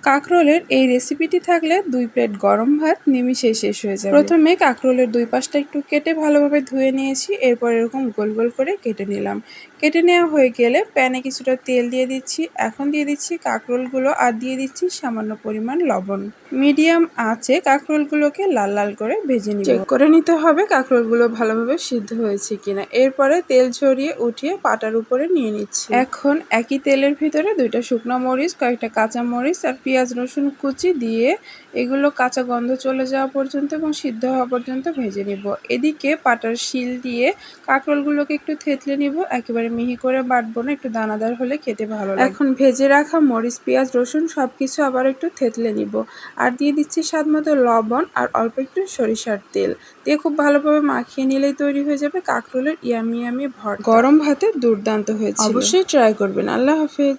কাকরোলের এই রেসিপিটি থাকলে 2 প্লেট গরম ভাত নিমিষেই শেষ হয়ে যাবে। প্রথমে কাকরোলের 2 পাশটা একটু কেটে ভালোভাবে ধুয়ে নিয়েছি। এরপর এরকম গোল গোল করে কেটে নিলাম। কেটে নেওয়া হয়ে গেলে প্যানে কিছুটা তেল দিয়ে দিচ্ছি। এখন দিয়ে দিচ্ছি কাকরোলগুলো আর দিয়ে দিচ্ছি সামান্য পরিমাণ লবণ। মিডিয়াম আঁচে কাকরোলগুলোকে লাল লাল করে ভেজে নিব। চেক করে নিতে হবে কাকরোলগুলো ভালোভাবে সিদ্ধ হয়েছে কিনা। এরপরে তেল ঝরিয়ে উঠিয়ে পাটার উপরে নিয়ে নিচ্ছি। এখন একই তেলের ভিতরে 2টা শুকনো মরিচ, কয়েকটা কাঁচা মরিচ আর পেঁয়াজ রসুন কুচি দিয়ে এগুলো কাঁচা গন্ধ চলে যাওয়া পর্যন্ত এবং সিদ্ধ হওয়া পর্যন্ত ভেজে নিব। এদিকে পাটার শিল দিয়ে কাকরোলগুলোকে একটু থেতলে নিব। একেবারে মিহি করে বাটবো না, একটু দানাদার হলে খেতে ভালো লাগে। এখন ভেজে রাখা মরিচ, পেঁয়াজ, রসুন সবকিছু আবার একটু থেতলে নিব। আর দিয়ে দিচ্ছি স্বাদমতো লবণ আর অল্প একটু সরিষার তেল দিয়ে খুব ভালোভাবে মাখিয়ে নিলেই তৈরি হয়ে যাবে কাকরোলের ইয়ামি ইয়ামি ভর্তা। গরম ভাতে দুর্দান্ত হয়েছিল, অবশ্যই ট্রাই করবেন। আল্লাহ হাফেজ।